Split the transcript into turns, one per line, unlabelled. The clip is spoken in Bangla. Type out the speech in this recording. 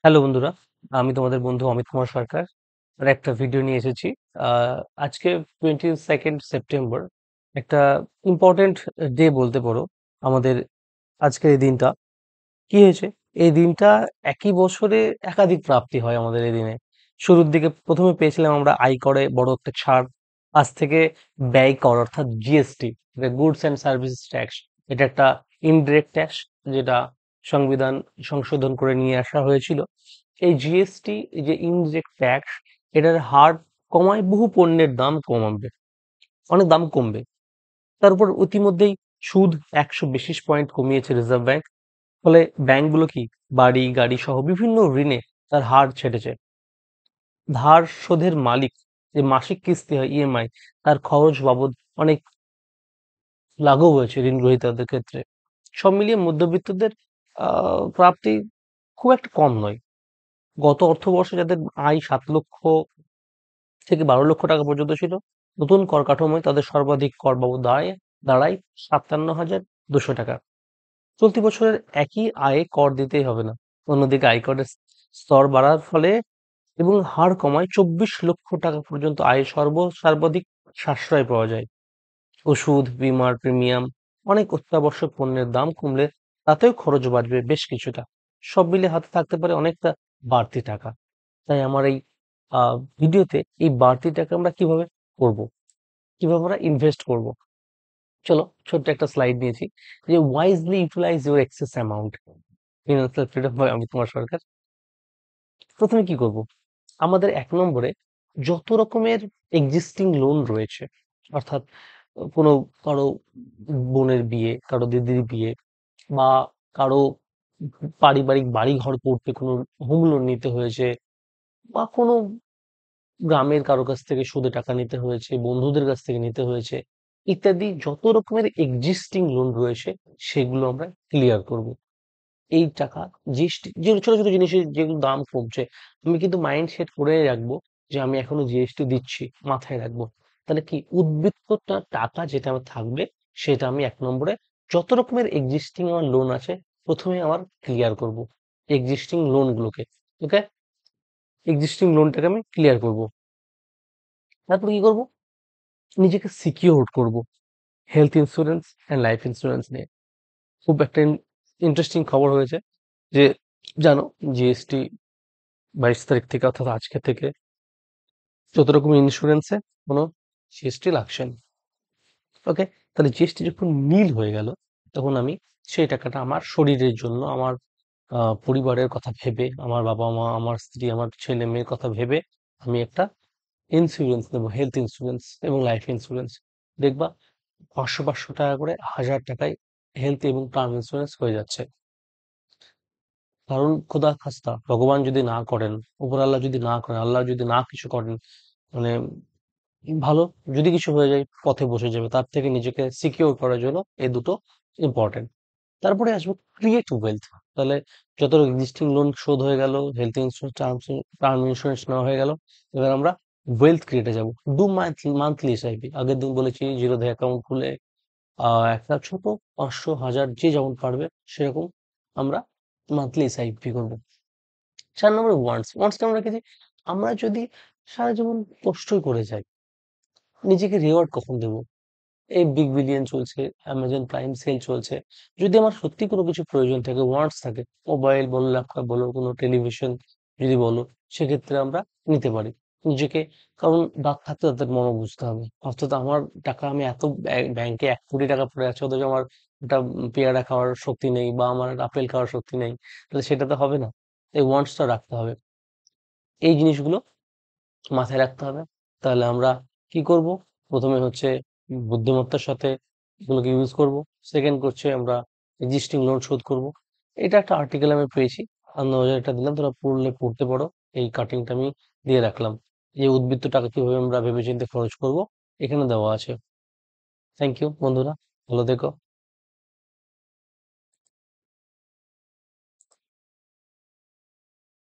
হ্যালো বন্ধুরা, আমি তোমাদের বন্ধু অমিত কুমার সরকার। আর একটা ভিডিও নিয়ে এসেছি। আজকে 22nd সেপ্টেম্বর, একটা ইম্পর্টেন্ট ডে বলতে পারো আমাদের। আজকের এই দিনটা কি হয়েছে? এই দিনটা একই বছরে একাধিক প্রাপ্তি হয় আমাদের এই দিনে। শুরুর দিকে প্রথমে পেয়েছিলাম আমরা আয়করে বড় একটা ছাড়। আজ থেকে ব্যয় কর অর্থাৎ GST, goods and service tax, এটা একটা ইনডিরেক্ট ট্যাক্স, যেটা সংবিধান সংশোধন করে নিয়ে আসা হয়েছিল। এই জিএসটি, যে ইনডিরেক্ট ট্যাক্স, এটার হার কমায় বহু পণ্যের দাম কমাবে, অনেক দাম কমবে। তার উপর ইতিমধ্যেই সুদ 100 বেসিস পয়েন্ট কমিয়েছে রিজার্ভ ব্যাংক। ফলে ব্যাংকগুলো কি বাড়ি গাড়ি সহ বিভিন্ন ঋণে তার হার ছেড়েছে। ধার শোধের মালিক, যে মাসিক কিস্তি হয় ইএমআই, তার খরচ বাবদ অনেক লাঘব হয়েছে ঋণ গ্রহীতাদের ক্ষেত্রে। সব মিলিয়ে মধ্যবিত্তদের প্রাপ্তি খুব একটা কম নয়। গত অর্থবর্ষে যাদের আয় 7 লক্ষ থেকে 12 লক্ষ টাকা পর্যন্ত ছিল, নতুন কর কাঠামোয় তাদের সর্বাধিক কর বাবদ দাঁড়ায় 57,200 টাকা। চলতি বছরের একই আয়ে কর দিতেই হবে না। অন্যদিকে আয়করের স্তর বাড়ার ফলে এবং হার কমায় 24 লক্ষ টাকা পর্যন্ত আয়ে সর্বাধিক সাশ্রয় পাওয়া যায়। ওষুধ, বীমার প্রিমিয়াম, অনেক অত্যাবশ্যক পণ্যের দাম কমলে তাতেও খরচ বাড়বে বেশ কিছুটা। সব মিলে হাতে থাকতে পারে অনেকটা বাড়তি টাকা। তাই আমার এই ভিডিওতে এই বাড়তি টাকা আমরা কিভাবে করব, কিভাবে আমরা ইনভেস্ট করব, চলো ছোট্ট একটা স্লাইড নিয়েছি, যে wisely utilise your excess amount, financial freedom by Amit Kumar Sarkar. প্রথমে কি করব? আমাদের 1 নম্বরে যত রকমের এক্সিস্টিং লোন রয়েছে, অর্থাৎ কোনো কারো বোনের বিয়ে, কারো দিদির বিয়ে, বা কারো পারিবারিক বাড়ি ঘর করতে কোনো হোম লোন নিতে হয়েছে, বা কোনো গ্রামের কারো কাছ থেকে সুদে টাকা নিতে হয়েছে, বন্ধুদের কাছ থেকে নিতে হয়েছে, ইত্যাদি যত রকমের এক্সিস্টিং লোন রয়েছে, সেগুলো আমরা ক্লিয়ার করব। এই টাকা, জিএসটি, যে ছোট ছোট জিনিসের যেগুলো দাম কমছে, আমি কিন্তু মাইন্ড সেট করে রাখবো যে আমি এখনো জিএসটি দিচ্ছি, মাথায় রাখবো। তাহলে কি উদ্বৃত্তটা টাকা যেটা আমার থাকবে, সেটা আমি 1 নম্বরে যত রকমের এক্সিস্টিং আমার লোন আছে, প্রথমে আমার ক্লিয়ার করব এক্সিস্টিং লোনগুলোকে। ওকে, এক্সিস্টিং লোনটাকে আমি ক্লিয়ার করব। তারপর কি করব? নিজেকে সিকিউর করব health insurance and life insurance নিয়ে। খুব একটা ইন্টারেস্টিং খবর হয়েছে যে, জানো, জিএসটি 22 তারিখ থেকে, অর্থাৎ আজকে থেকে যত রকম ইন্স্যুরেন্সে কোনো জিএসটি লাগছে না। ওকে, তাহলে জিএসটি যখন নীল হয়ে গেল, তখন আমি সেই টাকাটা আমার শরীরের জন্য, আমার পরিবারের কথা ভেবে, আমার বাবা মা, আমার স্ত্রী, আমার ছেলে মেয়ের কথা ভেবে আমি একটা ইন্স্যুরেন্স নেবো, হেলথ ইন্স্যুরেন্স এবং লাইফ ইন্স্যুরেন্স। দেখবা 500 500 টাকা করে 1000 টাকায় হেলথ এবং টার্ম ইন্স্যুরেন্স হয়ে যাচ্ছে। কারণ খোদা খাস্তা ভগবান যদি না করেন, উপর আল্লাহ যদি না করেন, আল্লাহ যদি না কিছু করেন, মানে ভালো, যদি কিছু হয়ে যায় পথে বসে যাবে, তার থেকে নিজেকে সিকিউর করার জন্য এই দুটো ইম্পর্টেন্ট। তারপরে আসবো ক্রিয়েট ওয়েলথ। তাহলে যত এক্সিস্টিং লোন শোধ হয়ে গেল, হেলথ ইন্স্যুরেন্স, টার্ম ইন্স্যুরেন্স নেওয়া হয়ে গেল, এবার আমরা ওয়েলথ ক্রিয়েটে যাব। মান্থলি এসআইপি, আগের দিন বলেছি, জিরোধা অ্যাকাউন্ট খুলে একটা ছোট 500 1000 যে যেমন পারবে সেরকম আমরা মান্থলি এসআইপি করবো। 4 নম্বরে ওয়ান্টসটা আমরা রেখেছি। আমরা যদি সারা জীবন কষ্টই করে যাই, নিজেকে রিওয়ার্ড কখন দেবো? এই বিগ বিলিয়ন চলছে, অ্যামাজন প্রাইম সেল চলছে। যদি আমার সত্যি কোনো কিছু প্রয়োজন থাকে, ওয়ান্টস থাকে, মোবাইল বলো, ল্যাপটপ বলো, কোনো টেলিভিশন যদি বলো, সেক্ষেত্রে আমরা নিতে পারি নিজেকে। কারণ দাঁত থাকতে তাদের মনও বুঝতে হবে। অর্থাৎ আমার টাকা, আমি এত ব্যাংকে 1 কোটি টাকা পড়ে আছে, অথচ আমার একটা পেয়ারা খাওয়ার শক্তি নেই, বা আমার আপেল খাওয়ার শক্তি নেই, তাহলে সেটা তো হবে না। এই ওয়ান্টসটা রাখতে হবে। এই জিনিসগুলো মাথায় রাখতে হবে। তাহলে আমরা কি করব? প্রথমে হচ্ছে বুদ্ধিমত্তার সাথে এগুলোকে ইউজ করব। সেকেন্ড করছে আমরা এক্সিস্টিং লোন শোধ করব। এটা একটা আর্টিকেল আমি পেয়েছি, আনন্দবাজার, এটা দিলাম, তোরা পড়লে পড়তে পারো। এই কাটিংটা আমি দিয়ে রাখলাম, যে উদ্বৃত্ত টাকা কিভাবে আমরা ভেবেচিন্তে খরচ করব, এখানে দেওয়া আছে। থ্যাংক ইউ বন্ধুরা, ভালো থেকো।